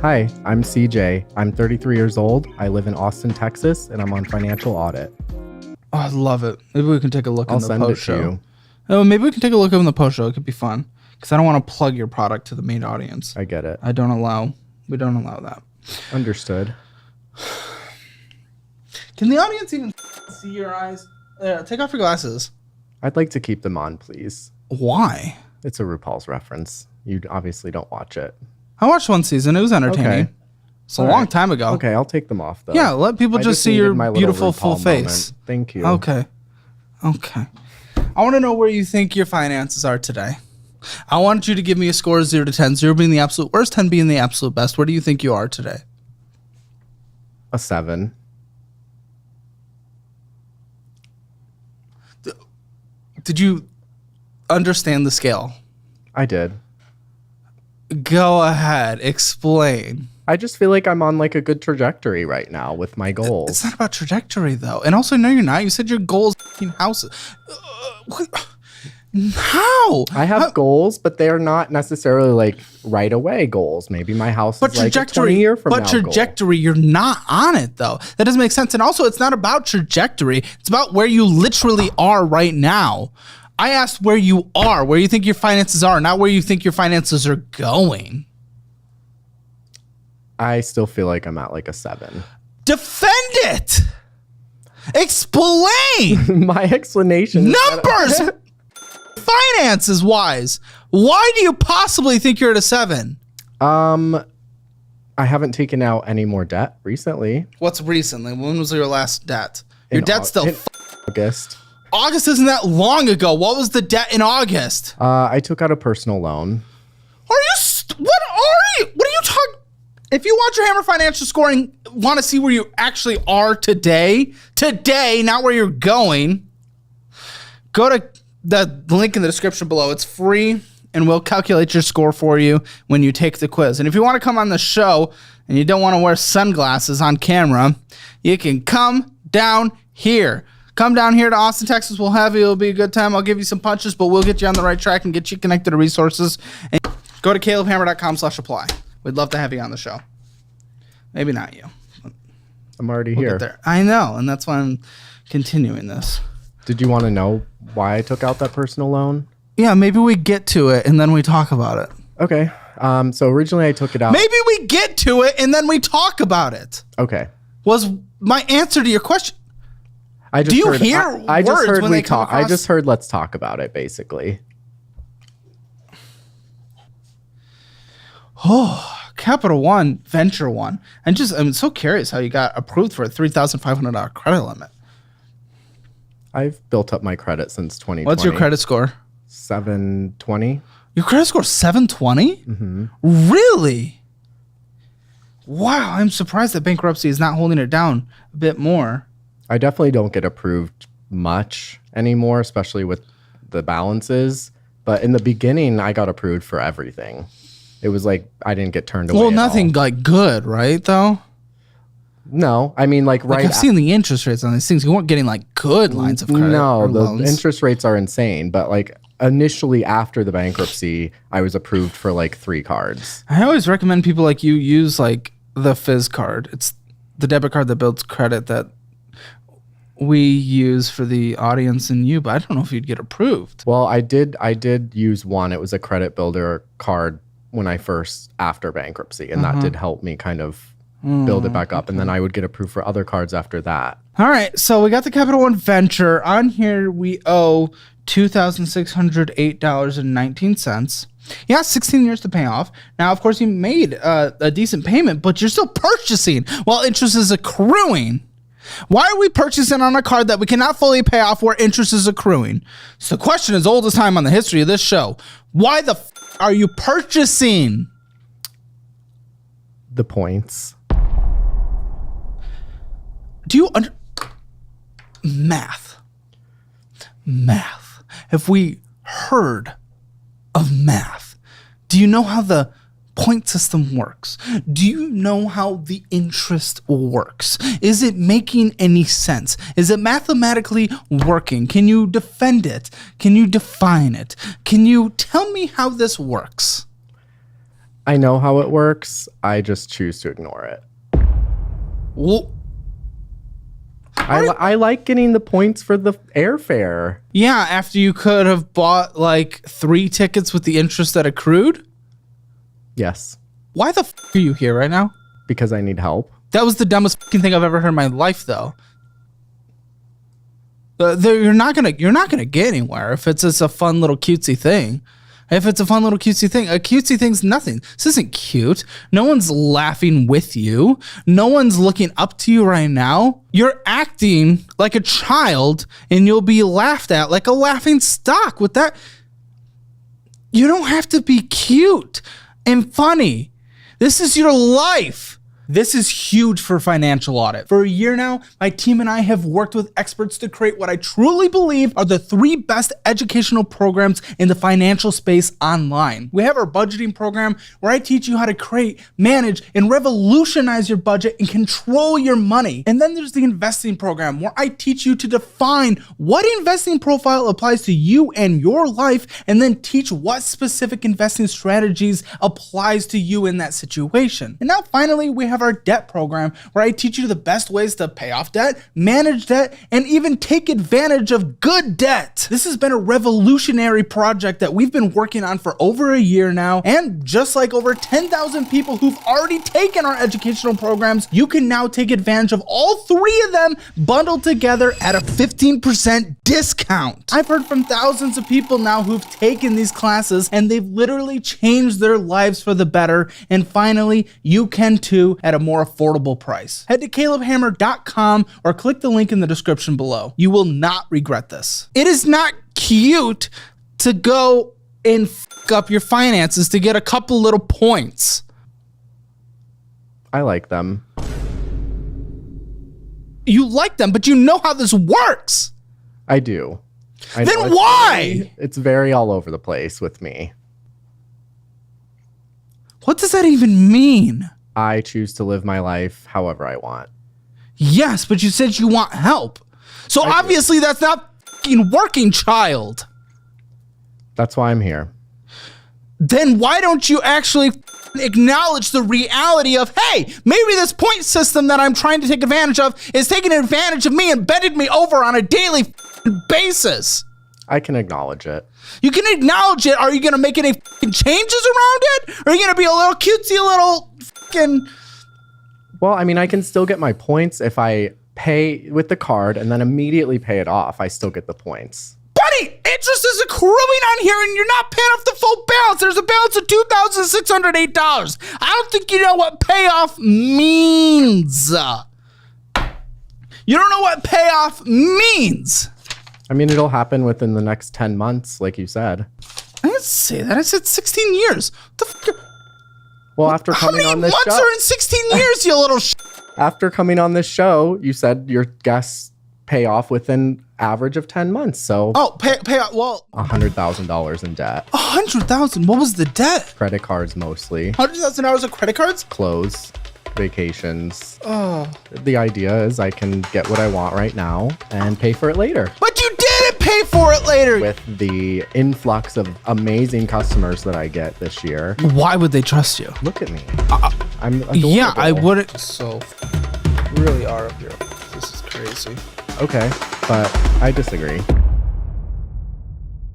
Hi, I'm CJ. I'm 33 years old. I live in Austin, Texas, and I'm on financial audit. Oh, I love it. Maybe we can take a look in the post show. You. Oh, maybe we can take a look in the post show. It could be fun because I don't want to plug your product to the main audience. I get it. We don't allow that. Understood. Can the audience even see your eyes? Take off your glasses. I'd like to keep them on, please. Why? It's a RuPaul's reference. You obviously don't watch it. I watched one season. It was entertaining. Okay. It's a long time ago. Okay, I'll take them off, though. Yeah, let people just see your beautiful full face. Thank you. Okay. I want to know where you think your finances are today. I want you to give me a score of 0 to 10. 0 being the absolute worst, 10 being the absolute best. Where do you think you are today? A 7. Did you understand the scale? I did. Go ahead. Explain. I just feel like I'm on like a good trajectory right now with my goals. It's not about trajectory, though. And also, no, you're not. You said your goal is houses. How? I have goals, but they are not necessarily like right away goals. Maybe my house is like a 20-year from now. But trajectory, you're not on it, though. That doesn't make sense. And also, it's not about trajectory. It's about where you literally are right now. I asked where you are, where you think your finances are, not where you think your finances are going. I still feel like I'm at like a 7. Defend it. Explain. My explanation. Numbers. Finances wise. Why do you possibly think you're at a 7? I haven't taken out any more debt recently. What's recently? When was your last debt? Your debt's still August. August isn't that long ago. What was the debt in August? I took out a personal loan. What are you talking? If you want your Hammer Financial Scoring, want to see where you actually are today, not where you're going, go to the link in the description below. It's free, and we'll calculate your score for you when you take the quiz. And if you want to come on the show and you don't want to wear sunglasses on camera, you can come down here. Come down here to Austin, Texas. We'll have you. It'll be a good time. I'll give you some punches, but we'll get you on the right track and get you connected to resources. And go to calebhammer.com/apply. We'd love to have you on the show. Maybe not you. I'm already here. There. I know, and that's why I'm continuing this. Did you want to know why I took out that personal loan? Yeah, maybe we get to it and then we talk about it. Okay. So originally I took it out. Maybe we get to it and then we talk about it. Okay. Was my answer to your question? I just hear words when they come across? I just heard let's talk about it, basically. Oh, Capital One, Venture One. I'm so curious how you got approved for a $3,500 credit limit. I've built up my credit since 2020. What's your credit score? 720. Your credit score is 720? Mm-hmm. Really? Wow, I'm surprised that bankruptcy is not holding it down a bit more. I definitely don't get approved much anymore, especially with the balances. But in the beginning, I got approved for everything. It was like I didn't get turned away. Well, nothing like good, right, though? No, I mean, like right. I've seen the interest rates on these things. You weren't getting like good lines of credit. No, the loans. interest rates are insane. But like initially after the bankruptcy, I was approved for like 3 cards. I always recommend people like you use like the Fizz card. It's the debit card that builds credit that we use for the audience and you, but I don't know if you'd get approved. Well, I did use one. It was a credit builder card when I first after bankruptcy, and that did help me kind of build it back up. And then I would get approved for other cards after that. All right. So we got the Capital One Venture. On here, we owe $2,608.19. Yeah, 16 years to pay off. Now, of course, you made a decent payment, but you're still purchasing while interest is accruing. Why are we purchasing on a card that we cannot fully pay off where interest is accruing? So the question is oldest time on the history of this show. Why the are you purchasing? The points. Do you math? Have we heard of math? Do you know how the point system works? Do you know how the interest works? Is it making any sense? Is it mathematically working? Can you defend it? Can you define it? Can you tell me how this works? I know how it works. I just choose to ignore it. Well, I like getting the points for the airfare. yeah, after you could have bought like 3 tickets with the interest that accrued? Yes, Why the are you here right now? because I need help. That was the dumbest thing I've ever heard in my life, though. You're not gonna get anywhere if it's just a fun little cutesy thing. If it's a fun little cutesy thing, a cutesy thing's nothing. This isn't cute. No one's laughing with you. No one's looking up to you right now. You're acting like a child, and you'll be laughed at like a laughing stock with that. You don't have to be cute and funny. This is your life. This is huge for financial audit. For a year now, my team and I have worked with experts to create what I truly believe are the 3 best educational programs in the financial space online. We have our budgeting program where I teach you how to create, manage, and revolutionize your budget and control your money. And then there's the investing program where I teach you to define what investing profile applies to you and your life, and then teach what specific investing strategies applies to you in that situation. And now finally, we have our debt program where I teach you the best ways to pay off debt, manage debt, and even take advantage of good debt. This has been a revolutionary project that we've been working on for over a year now, and just like over 10,000 people who've already taken our educational programs, you can now take advantage of all 3 of them bundled together at a 15% discount. I've heard from thousands of people now who've taken these classes and they've literally changed their lives for the better, and finally, you can too at a more affordable price. Head to calebhammer.com or click the link in the description below. You will not regret this. It is not cute to go and f up your finances to get a couple little points. I like them. You like them, but you know how this works. I do. I Then know it's why? it's very all over the place with me. What does that even mean? I choose to live my life however I want. Yes, but you said you want help. So obviously that's not f***ing working, child. That's why I'm here. Then why don't you actually acknowledge the reality of, hey, maybe this point system that I'm trying to take advantage of is taking advantage of me and bending me over on a daily basis? I can acknowledge it. You can acknowledge it. Are you going to make any changes around it? Or are you going to be a little cutesy little Well, I mean, I can still get my points if I pay with the card and then immediately pay it off. I still get the points. Buddy, interest is accruing on here and you're not paying off the full balance. There's a balance of $2,608. I don't think you know what payoff means. You don't know what payoff means. I mean, it'll happen within the next 10 months, like you said. I didn't say that. I said 16 years. What the fuck? Well, after coming on this How many months show, are in 16 years, you little after coming on this show, you said your guests pay off within average of 10 months. So pay off. Well, $100,000 in debt. 100,000. What was the debt? Credit cards mostly. $100,000 of credit cards? Clothes, vacations. Oh. The idea is I can get what I want right now and pay for it later. But you didn't pay for it later. With the influx of amazing customers that I get this year. Why would they trust you? Look at me. I'm adorable. Yeah, I wouldn't. So, really are up here. This is crazy. Okay, but I disagree.